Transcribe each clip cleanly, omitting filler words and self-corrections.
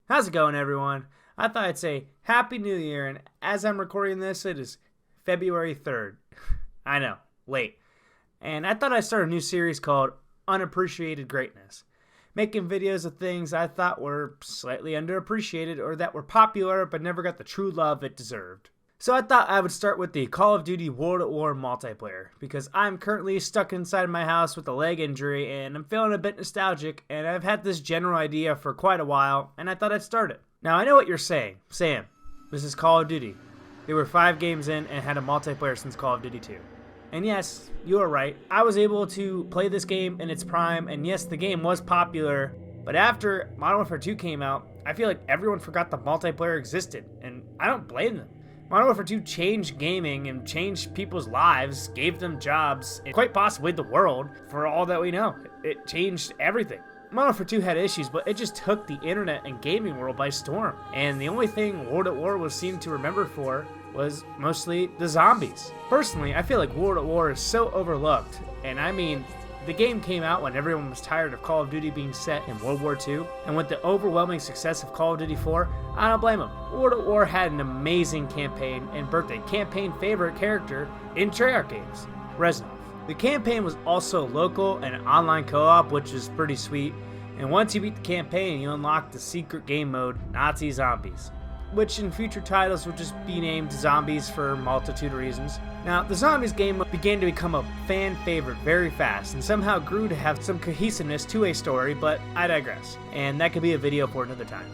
How's it going, everyone? I thought I'd say Happy New Year, and as I'm recording this, it is February 3rd. I know, late. And I thought I'd start a new series called Unappreciated Greatness, making videos of things I thought were slightly underappreciated or that were popular but never got the true love it deserved. So I thought I would start with the Call of Duty World at War multiplayer, because I'm currently stuck inside my house with a leg injury and I'm feeling a bit nostalgic, and I've had this general idea for quite a while, and I thought I'd start it. Now I know what you're saying. Sam, this is Call of Duty. They were 5 games in and had a multiplayer since Call of Duty 2. And yes, you are right. I was able to play this game in its prime, and yes, the game was popular, but after Modern Warfare 2 came out, I feel like everyone forgot the multiplayer existed, and I don't blame them. Modern Warfare 2 changed gaming and changed people's lives, gave them jobs, and quite possibly the world, for all that we know. It changed everything. Modern Warfare 2 had issues, but it just took the internet and gaming world by storm. And the only thing World at War was seen to remember for was mostly the zombies. Personally, I feel like World at War is so overlooked, and I mean, the game came out when everyone was tired of Call of Duty being set in World War II, and with the overwhelming success of Call of Duty 4, I don't blame them. World at War had an amazing campaign and birthed a campaign favorite character in Treyarch games, Reznov. The campaign was also local and online co-op, which is pretty sweet, and once you beat the campaign, you unlock the secret game mode, Nazi Zombies, which in future titles will just be named Zombies for a multitude of reasons. Now, the Zombies game began to become a fan favorite very fast, and somehow grew to have some cohesiveness to a story, but I digress, and that could be a video for another time.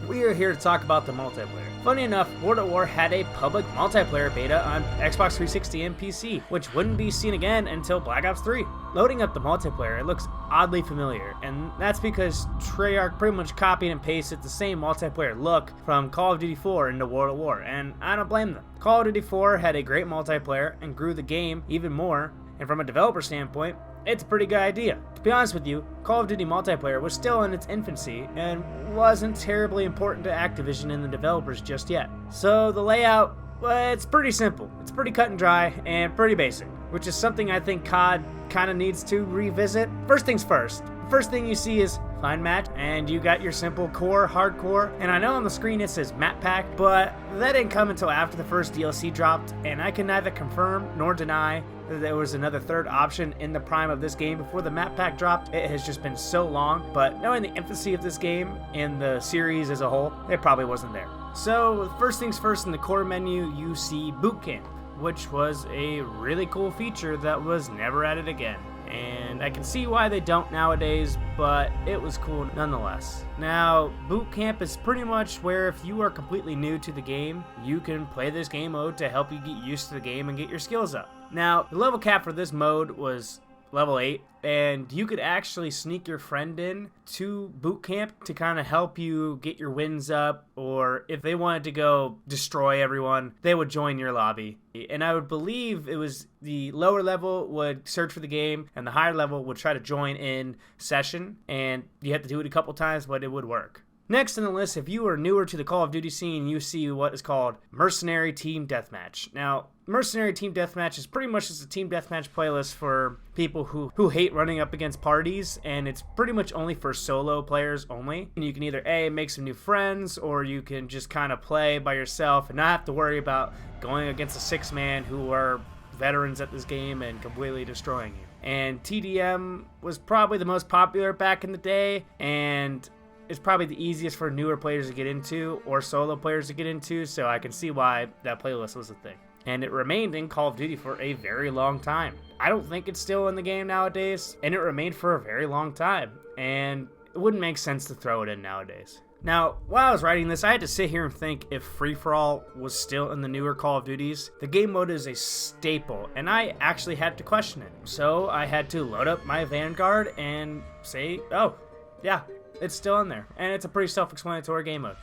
We are here to talk about the multiplayer. Funny enough, World at War had a public multiplayer beta on Xbox 360 and PC, which wouldn't be seen again until Black Ops 3. Loading up the multiplayer, it looks oddly familiar, and that's because Treyarch pretty much copied and pasted the same multiplayer look from Call of Duty 4 into World at War, and I don't blame them. Call of Duty 4 had a great multiplayer and grew the game even more, and from a developer standpoint, it's a pretty good idea. To be honest with you, Call of Duty multiplayer was still in its infancy and wasn't terribly important to Activision and the developers just yet. So the layout, well, it's pretty simple. It's pretty cut and dry and pretty basic, which is something I think COD kind of needs to revisit. First things first. First thing you see is Find Match, and you got your simple core, hardcore, and I know on the screen it says Map Pack, but that didn't come until after the first DLC dropped, and I can neither confirm nor deny that there was another third option in the prime of this game before the Map Pack dropped. It has just been so long, but knowing the infancy of this game and the series as a whole, it probably wasn't there. So first things first, in the core menu you see Boot Camp, which was a really cool feature that was never added again. And I can see why they don't nowadays, but it was cool nonetheless. Now, Boot Camp is pretty much where if you are completely new to the game, you can play this game mode to help you get used to the game and get your skills up. Now, the level cap for this mode was level 8, and you could actually sneak your friend in to Boot Camp to kind of help you get your wins up, or if they wanted to go destroy everyone, they would join your lobby. And I would believe it was the lower level would search for the game, and the higher level would try to join in session, and you have to do it a couple times, but it would work. Next on the list, if you are newer to the Call of Duty scene, you see what is called Mercenary Team Deathmatch. Now, Mercenary Team Deathmatch is pretty much just a team deathmatch playlist for people who hate running up against parties, and it's pretty much only for solo players only. And you can either A, make some new friends, or you can just kind of play by yourself and not have to worry about going against a 6-man who are veterans at this game and completely destroying you. And TDM was probably the most popular back in the day, and it's probably the easiest for newer players to get into or solo players to get into, so I can see why that playlist was a thing. And it remained in Call of Duty for a very long time. I don't think it's still in the game nowadays, and it remained for a very long time, and it wouldn't make sense to throw it in nowadays. Now, while I was writing this, I had to sit here and think if free-for-all was still in the newer Call of Duties. The game mode is a staple, and I actually had to question it. So I had to load up my Vanguard and say, oh, yeah, it's still in there, and it's a pretty self-explanatory game mode.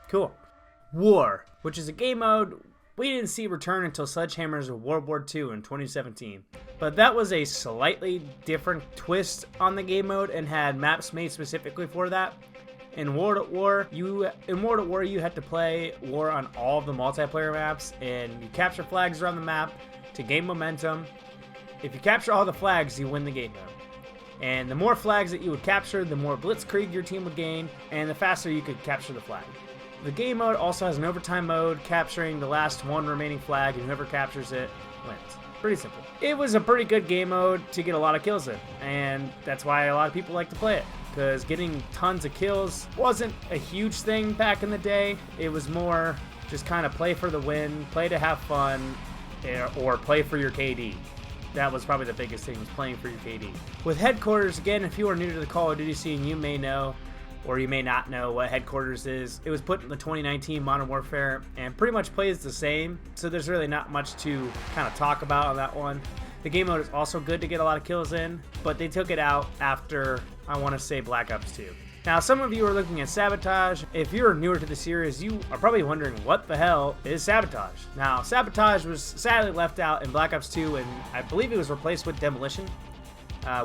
Cool. War, which is a game mode we didn't see return until Sledgehammer's World War II in 2017. But that was a slightly different twist on the game mode and had maps made specifically for that. In World at War, you had to play war on all of the multiplayer maps, and you capture flags around the map to gain momentum. If you capture all the flags, you win the game mode. And the more flags that you would capture, the more blitzkrieg your team would gain, and the faster you could capture the flag. The game mode also has an overtime mode, capturing the last one remaining flag, and whoever captures it wins. Pretty simple. It was a pretty good game mode to get a lot of kills in, and that's why a lot of people like to play it, because getting tons of kills wasn't a huge thing back in the day. It was more just kind of play for the win, play to have fun, or play for your KD. That was probably the biggest thing, was playing for your KD. With Headquarters, again, if you are new to the Call of Duty scene, you may know, or you may not know what Headquarters is. It was put in the 2019 Modern Warfare and pretty much plays the same, so there's really not much to kind of talk about on that one. The game mode is also good to get a lot of kills in, but they took it out after, I want to say, Black Ops 2. Now, some of you are looking at Sabotage. If you're newer to the series, you are probably wondering what the hell is Sabotage. Now, Sabotage was sadly left out in Black Ops 2, and I believe it was replaced with Demolition.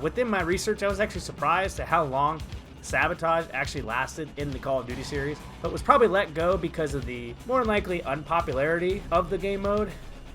Within my research, I was actually surprised at how long Sabotage actually lasted in the Call of Duty series, but was probably let go because of the more than likely unpopularity of the game mode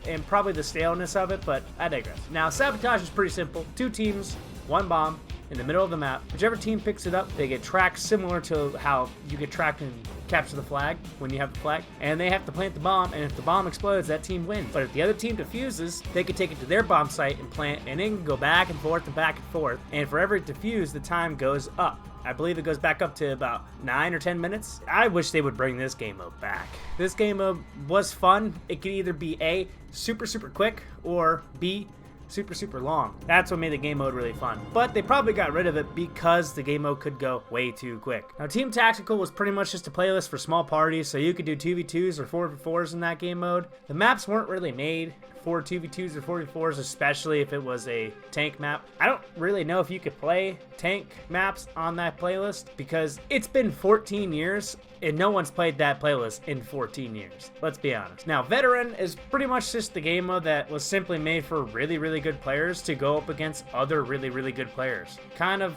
and probably the staleness of it, but I digress. Now, Sabotage is pretty simple. 2 teams, 1 bomb in the middle of the map. Whichever team picks it up, they get tracked similar to how you get tracked and capture the flag when you have the flag, and they have to plant the bomb, and if the bomb explodes, that team wins. But if the other team defuses, they can take it to their bomb site and plant, and it can go back and forth and back and forth, and for every defuse, the time goes up. I believe it goes back up to about 9 or 10 minutes. I wish they would bring this game mode back. This game mode was fun. It could either be A, super quick, or B, super long. That's what made the game mode really fun. But they probably got rid of it because the game mode could go way too quick. Now, Team Tactical was pretty much just a playlist for small parties, so you could do 2v2s or 4v4s in that game mode. The maps weren't really made for 2v2s or 4v4s, especially if it was a tank map. I don't really know if you could play tank maps on that playlist because it's been 14 years and no one's played that playlist in 14 years. Let's be honest. Now, Veteran is pretty much just the game mode that was simply made for really good players to go up against other really good players. Kind of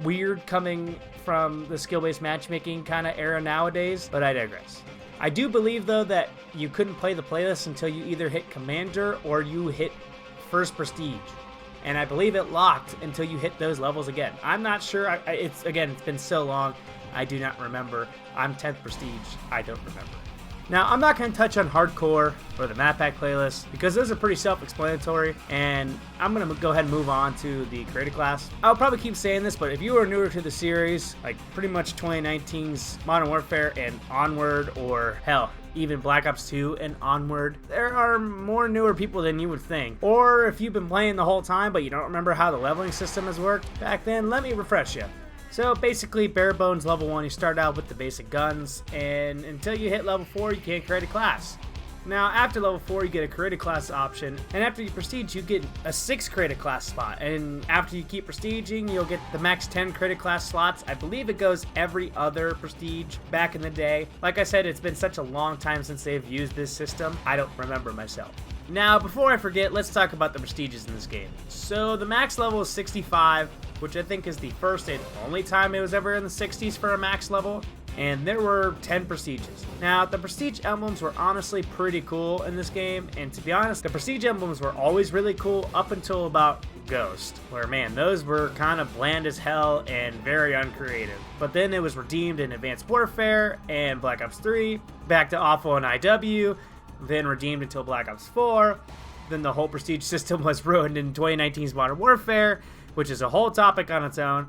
weird coming from the skill-based matchmaking kind of era nowadays, but I digress. I do believe, though, that you couldn't play the playlist until you either hit Commander or you hit First Prestige. And I believe it locked until you hit those levels again. I'm not sure. It's been so long, I do not remember. I'm 10th Prestige. I don't remember. Now, I'm not going to touch on Hardcore or the Map Pack playlist because those are pretty self-explanatory, and I'm going to go ahead and move on to the Creative Class. I'll probably keep saying this, but if you are newer to the series, like pretty much 2019's Modern Warfare and onward, or hell, even Black Ops 2 and onward, there are more newer people than you would think. Or if you've been playing the whole time but you don't remember how the leveling system has worked back then, let me refresh you. So basically, bare bones level 1, you start out with the basic guns, and until you hit level 4, you can't create a class. Now, after level 4, you get a create a class option, and after you prestige, you get a 6 create a class spot, and after you keep prestiging, you'll get the max 10 create a class slots. I believe it goes every other prestige back in the day. Like I said, it's been such a long time since they've used this system, I don't remember myself. Now, before I forget, let's talk about the prestiges in this game. So, the max level is 65, which I think is the first and only time it was ever in the 60s for a max level, and there were 10 prestiges. Now, the prestige emblems were honestly pretty cool in this game, and to be honest, the prestige emblems were always really cool up until about Ghost, where, man, those were kind of bland as hell and very uncreative. But then it was redeemed in Advanced Warfare and Black Ops 3, back to awful in IW, then redeemed until Black Ops 4, then the whole prestige system was ruined in 2019's Modern Warfare, which is a whole topic on its own,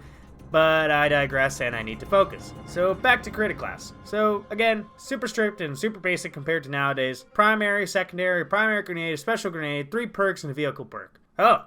but I digress and I need to focus. So back to Creative Class. So again, super strict and super basic compared to nowadays. Primary, secondary, primary grenade, special grenade, 3 perks, and a vehicle perk. Oh,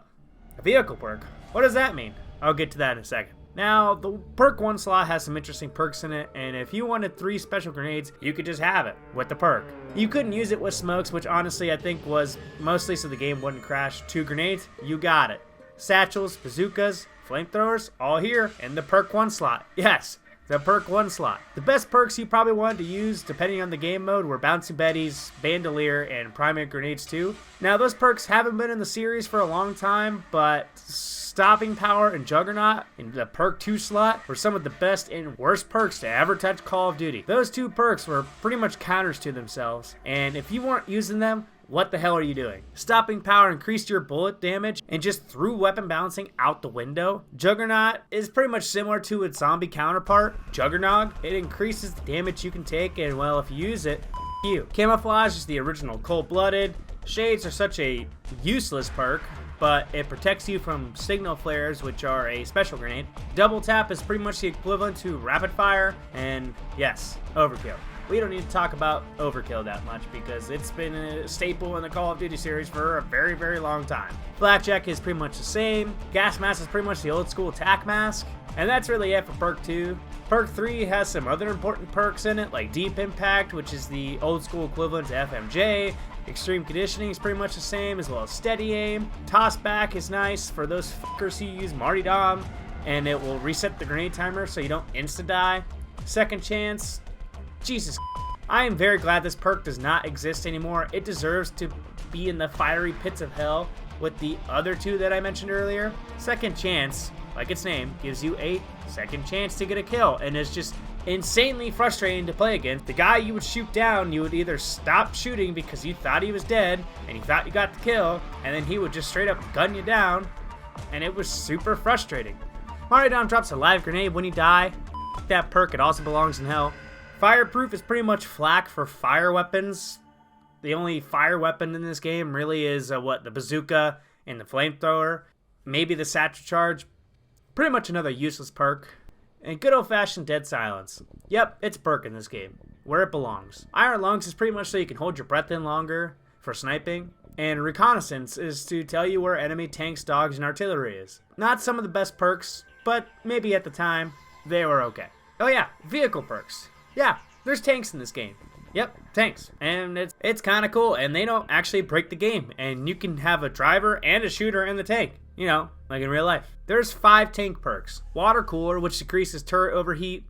a vehicle perk. What does that mean? I'll get to that in a second. Now, the perk 1 slot has some interesting perks in it, and if you wanted 3 special grenades, you could just have it with the perk. You couldn't use it with smokes, which honestly I think was mostly so the game wouldn't crash. 2 grenades, you got it. Satchels, bazookas, flamethrowers, all here in the perk 1 slot. Yes, the perk 1 slot. The best perks you probably wanted to use, depending on the game mode, were Bouncing Betties, Bandolier, and Primary Grenades too. Now, those perks haven't been in the series for a long time, but Stopping Power and Juggernaut in the perk 2 slot were some of the best and worst perks to ever touch Call of Duty. Those 2 perks were pretty much counters to themselves, and if you weren't using them, What the hell are you doing? Stopping power increased your bullet damage and just threw weapon balancing out the window. Juggernaut is pretty much similar to its zombie counterpart, Juggernog. It increases the damage you can take, and well, if you use it, you. Camouflage is the original cold-blooded. Shades are such a useless perk, but it protects you from signal flares, which are a special grenade. Double tap is pretty much the equivalent to rapid fire, and yes, overkill. We don't need to talk about overkill that much because it's been a staple in the Call of Duty series for a very, very long time. Blackjack is pretty much the same. Gas mask is pretty much the old school attack mask. And that's really it for perk 2. Perk 3 has some other important perks in it, like Deep Impact, which is the old school equivalent to FMJ. Extreme Conditioning is pretty much the same, as well as Steady Aim. Toss Back is nice for those fuckers who use Martyrdom, and it will reset the grenade timer so you don't insta-die. Second Chance. Jesus, I am very glad this perk does not exist anymore. It deserves to be in the fiery pits of hell with the other two that I mentioned earlier. Second Chance, like its name, gives you a second chance to get a kill, and it's just insanely frustrating to play against. The guy you would shoot down, you would either stop shooting because you thought he was dead and you thought you got the kill, and then he would just straight up gun you down, and it was super frustrating. Martyrdom drops a live grenade when you die. That perk, it also belongs in hell. Fireproof is pretty much flak for fire weapons. The only fire weapon in this game really is the bazooka and the flamethrower. Maybe the satchel charge. Pretty much another useless perk. And good old-fashioned dead silence. Yep, it's a perk in this game, where it belongs. Iron lungs is pretty much so you can hold your breath in longer for sniping. And reconnaissance is to tell you where enemy tanks, dogs, and artillery is. Not some of the best perks, but maybe at the time, they were okay. Oh yeah, vehicle perks. Yeah, there's tanks in this game. Yep, tanks. And it's kind of cool, and they don't actually break the game. And you can have a driver and a shooter in the tank. You know, like in real life. There's 5 tank perks. Water Cooler, which decreases turret overheat.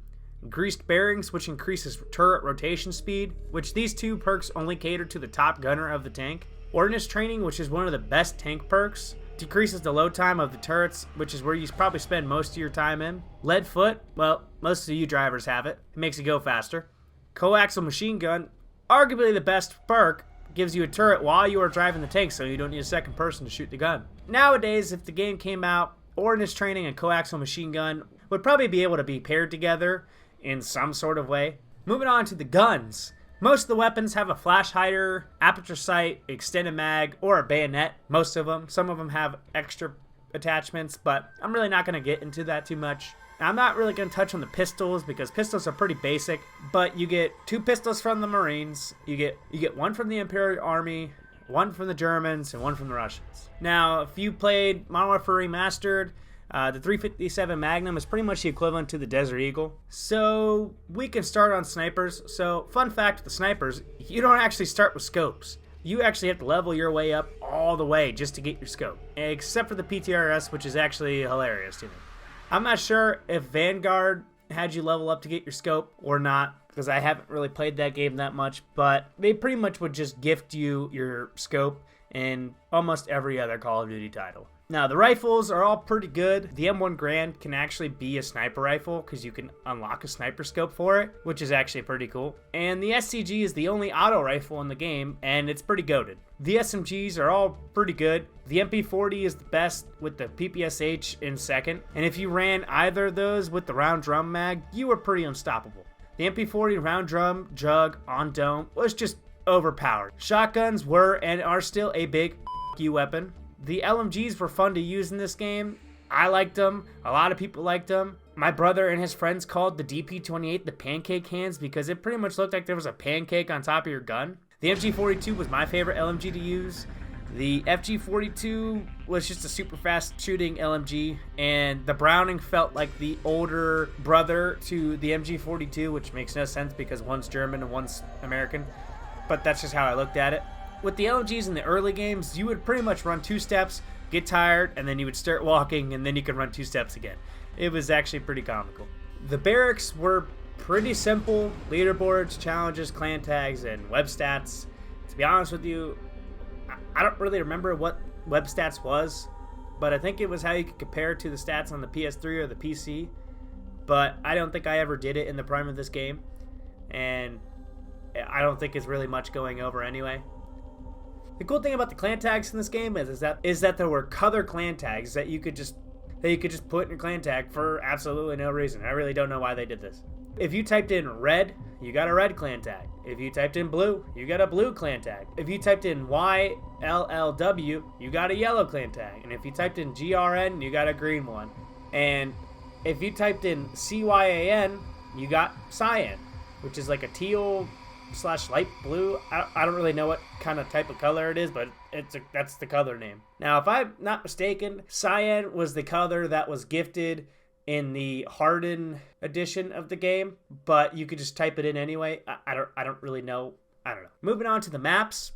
Greased Bearings, which increases turret rotation speed, which these 2 perks only cater to the top gunner of the tank. Ordnance Training, which is one of the best tank perks. Decreases the load time of the turrets, which is where you probably spend most of your time in. Lead Foot, well, most of you drivers have it. It makes you go faster. Coaxial Machine Gun, arguably the best perk, gives you a turret while you are driving the tank, so you don't need a second person to shoot the gun. Nowadays, if the game came out, Ordnance Training and Coaxial Machine Gun would probably be able to be paired together in some sort of way. Moving on to the guns. Most of the weapons have a flash hider, aperture sight, extended mag, or a bayonet. Most of them. Some of them have extra attachments, but I'm really not going to get into that too much. Now, I'm not really going to touch on the pistols because pistols are pretty basic, but you get 2 pistols from the Marines, you get 1 from the Imperial Army, 1 from the Germans, and 1 from the Russians. Now, if you played Modern Warfare Remastered, the 357 Magnum is pretty much the equivalent to the Desert Eagle. So we can start on snipers. So fun fact with the snipers, you don't actually start with scopes. You actually have to level your way up all the way just to get your scope. Except for the PTRS, which is actually hilarious to me. I'm not sure if Vanguard had you level up to get your scope or not, because I haven't really played that game that much, but they pretty much would just gift you your scope in almost every other Call of Duty title. Now, the rifles are all pretty good. The M1 Garand can actually be a sniper rifle because you can unlock a sniper scope for it, which is actually pretty cool. And the SCG is the only auto rifle in the game, and it's pretty goated. The SMGs are all pretty good. The MP40 is the best with the PPSH in second. And if you ran either of those with the round drum mag, you were pretty unstoppable. The MP40 round drum jug on dome was just overpowered. Shotguns were and are still a big f*** you weapon. The LMGs were fun to use in this game. I liked them. A lot of people liked them. My brother and his friends called the DP28 the pancake hands because it pretty much looked like there was a pancake on top of your gun. The MG42 was my favorite LMG to use. The FG42 was just a super fast shooting LMG, and the Browning felt like the older brother to the MG42, which makes no sense because one's German and one's American, but that's just how I looked at it. With the LMGs in the early games, you would pretty much run 2 steps, get tired, and then you would start walking, and then you could run 2 steps again. It was actually pretty comical. The barracks were pretty simple. Leaderboards, challenges, clan tags, and web stats. To be honest with you, I don't really remember what web stats was, but I think it was how you could compare to the stats on the PS3 or the PC, but I don't think I ever did it in the prime of this game, and I don't think it's really much going over anyway. The cool thing about the clan tags in this game is that there were color clan tags that you could just put in your clan tag for absolutely no reason. I really don't know why they did this. If you typed in red, you got a red clan tag. If you typed in blue, you got a blue clan tag. If you typed in YLLW, you got a yellow clan tag. And if you typed in GRN, you got a green one. And if you typed in CYAN, you got cyan, which is like a teal / light blue. I don't really know what kind of type of color it is, but that's the color name. Now, if I'm not mistaken, cyan was the color that was gifted in the Hardened edition of the game, but you could just type it in anyway. I don't really know. I don't know. Moving on to the maps.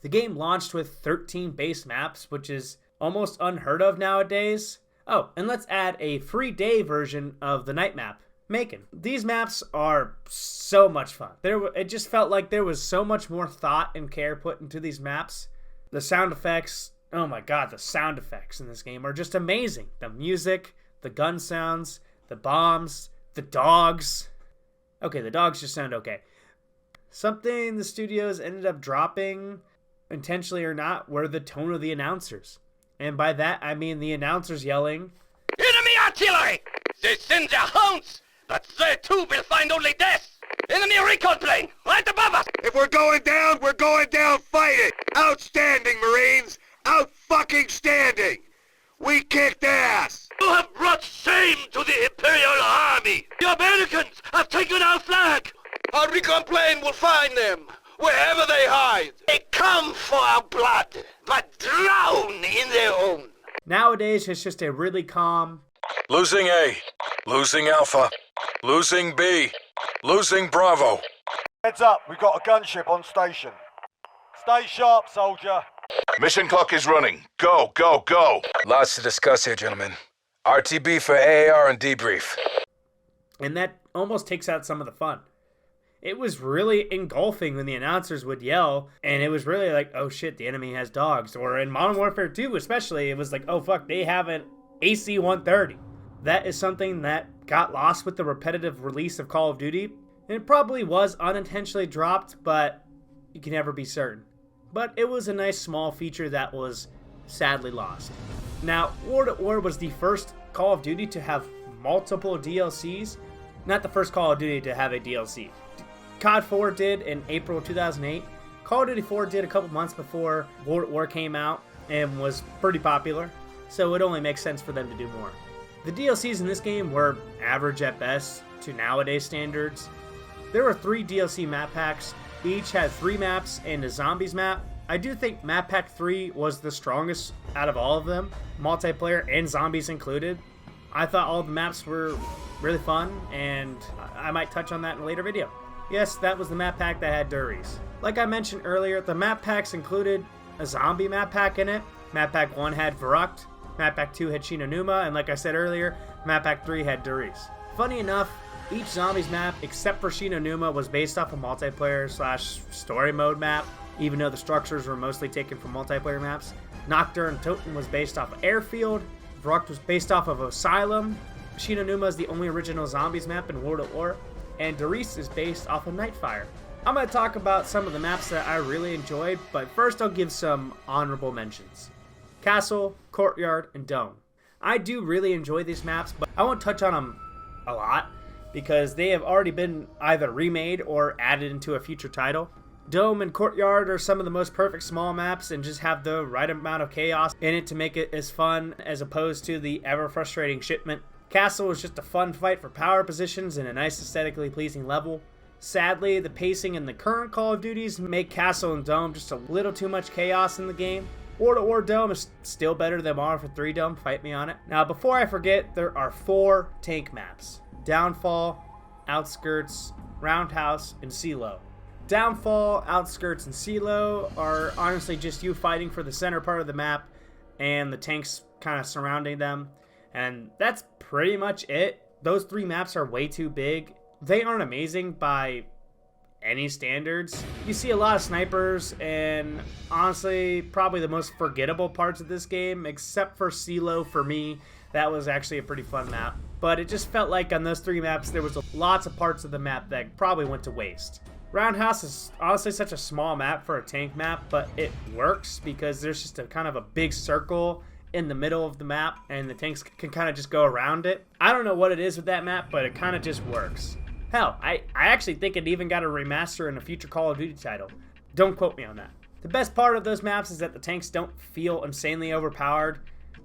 The game launched with 13 base maps, which is almost unheard of nowadays. Oh, and let's add a free day version of the night map, Macon. These maps are so much fun. It just felt like there was so much more thought and care put into these maps. The sound effects, oh my god, the sound effects in this game are just amazing. The music, the gun sounds, the bombs, the dogs. Okay, the dogs just sound okay. Something the studios ended up dropping, intentionally or not, were the tone of the announcers. And by that, I mean the announcers yelling, "Enemy artillery! They send their hounds, but they too will find only death! Enemy recon plane, right above us! If we're going down fighting! Outstanding, Marines! Out-fucking-standing! We kicked ass! You have brought shame to the Imperial Army! The Americans have taken our flag! Our recon plane will find them, wherever they hide! They come for our blood, but drown in their own! Nowadays, it's just a really calm, losing A, losing Alpha, losing B, losing Bravo. Heads up, we've got a gunship on station. Stay sharp, soldier. Mission clock is running. Go, go, go. Lots to discuss here, gentlemen. RTB for AAR and debrief. And that almost takes out some of the fun. It was really engulfing when the announcers would yell, and it was really like, oh shit, the enemy has dogs. Or in Modern Warfare 2 especially, it was like, oh fuck, they have an AC-130. That is something that got lost with the repetitive release of Call of Duty. And it probably was unintentionally dropped, but you can never be certain. But it was a nice small feature that was sadly lost. Now, War to War was the first Call of Duty to have multiple DLCs. Not the first Call of Duty to have a DLC. COD 4 did in April 2008. Call of Duty 4 did a couple months before War at War came out and was pretty popular, so it only makes sense for them to do more. The DLCs in this game were average at best to nowadays standards. There were 3 DLC map packs. Each had 3 maps and a zombies map. I do think map pack 3 was the strongest out of all of them, multiplayer and zombies included. I thought all the maps were really fun, and I might touch on that in a later video. Yes, that was the map pack that had Duries. Like I mentioned earlier, the map packs included a zombie map pack in it. Map pack 1 had Barracks, map pack 2 had Shinonuma, and like I said earlier, map pack 3 had Duries. Funny enough, each zombies map, except for Shinonuma, was based off a multiplayer / story mode map, even though the structures were mostly taken from multiplayer maps. Nocturne Toten was based off of Airfield, Vrok was based off of Asylum, Shinonuma is the only original zombies map in World at War, and Duries is based off of Nightfire. I'm going to talk about some of the maps that I really enjoyed, but first I'll give some honorable mentions. Castle, Courtyard, and Dome. I do really enjoy these maps, but I won't touch on them a lot because they have already been either remade or added into a future title. Dome and Courtyard are some of the most perfect small maps and just have the right amount of chaos in it to make it as fun as opposed to the ever frustrating shipment. Castle is just a fun fight for power positions and a nice aesthetically pleasing level. Sadly, the pacing in the current Call of Duties make Castle and Dome just a little too much chaos in the game. War at War Dome is still better than Modern Warfare 3 Dome, fight me on it. Now before I forget, there are 4 tank maps. Downfall, Outskirts, Roundhouse, and Silo. Downfall, Outskirts, and Silo are honestly just you fighting for the center part of the map and the tanks kind of surrounding them. And that's pretty much it. Those 3 maps are way too big. They aren't amazing by any standards. You see a lot of snipers, and honestly, probably the most forgettable parts of this game, except for Silo for me, that was actually a pretty fun map. But it just felt like on those 3 maps, there was lots of parts of the map that probably went to waste. Roundhouse is honestly such a small map for a tank map, but it works because there's just a kind of a big circle in the middle of the map, and the tanks can kind of just go around it. I don't know what it is with that map, but it kind of just works. Hell, I actually think it even got a remaster in a future Call of Duty title. Don't quote me on that. The best part of those maps is that the tanks don't feel insanely overpowered,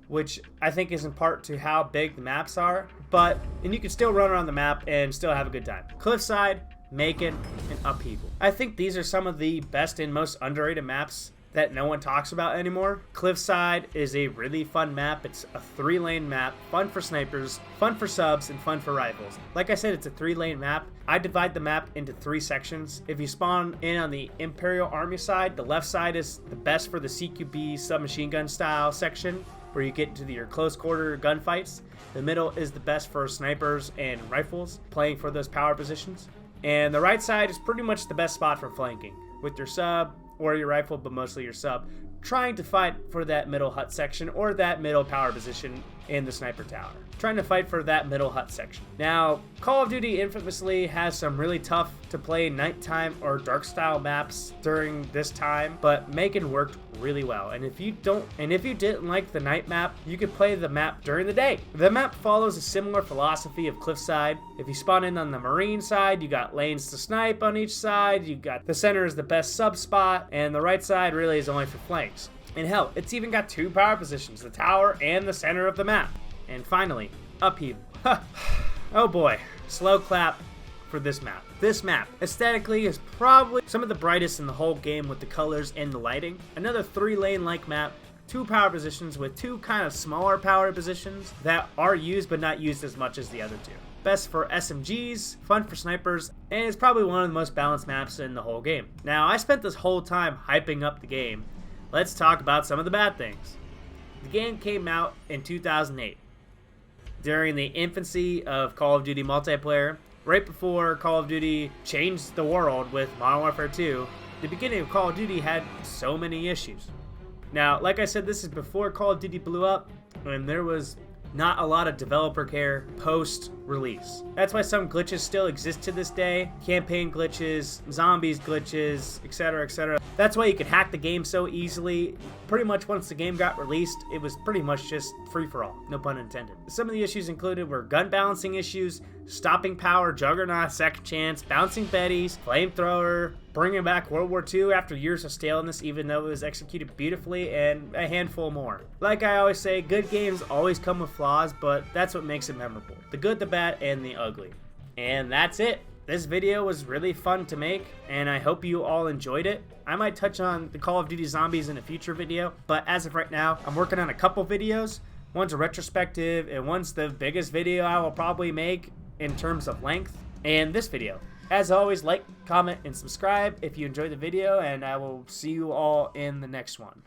which I think is in part to how big the maps are, and you can still run around the map and still have a good time. Cliffside, Macon, and Upheaval. I think these are some of the best and most underrated maps that no one talks about anymore. Cliffside is a really fun map. It's a 3-lane map, fun for snipers, fun for subs, and fun for rifles. Like I said, it's a 3-lane map. I divide the map into 3 sections. If you spawn in on the Imperial Army side, the left side is the best for the CQB submachine gun style section, where you get into your close quarter gunfights. The middle is the best for snipers and rifles, playing for those power positions. And the right side is pretty much the best spot for flanking, with your sub or your rifle, but mostly your sub, trying to fight for that middle hut section or that middle power position in the sniper tower. Trying to fight for that middle hut section. Now, Call of Duty infamously has some really tough to play nighttime or dark style maps during this time, but Macon worked really well. And if you didn't like the night map, you could play the map during the day. The map follows a similar philosophy of Cliffside. If you spawn in on the Marine side, you got lanes to snipe on each side, you got the center is the best sub spot, and the right side really is only for flanks. And hell, it's even got 2 power positions, the tower and the center of the map. And finally, Upheaval. Oh boy, slow clap for this map. This map, aesthetically, is probably some of the brightest in the whole game with the colors and the lighting. Another 3-lane-like map, 2 power positions with 2 kind of smaller power positions that are used but not used as much as the other 2. Best for SMGs, fun for snipers, and it's probably one of the most balanced maps in the whole game. Now, I spent this whole time hyping up the game. Let's talk about some of the bad things. The game came out in 2008. During the infancy of Call of Duty multiplayer, right before Call of Duty changed the world with Modern Warfare 2, the beginning of Call of Duty had so many issues. Now, like I said, this is before Call of Duty blew up, and there was not a lot of developer care post-release. That's why some glitches still exist to this day. Campaign glitches, zombies glitches, etc., etc. That's why you could hack the game so easily. Pretty much once the game got released, it was pretty much just free-for-all, no pun intended. Some of the issues included were gun balancing issues, stopping power, Juggernaut, Second Chance, bouncing Bettys, flamethrower, bringing back World War II after years of staleness even though it was executed beautifully, and a handful more. Like I always say, good games always come with flaws, but that's what makes it memorable. The good, the bad, and the ugly. And that's it. This video was really fun to make, and I hope you all enjoyed it. I might touch on the Call of Duty Zombies in a future video, but as of right now, I'm working on a couple videos. One's a retrospective, and one's the biggest video I will probably make in terms of length, and this video. As always, like, comment, and subscribe if you enjoyed the video, and I will see you all in the next one.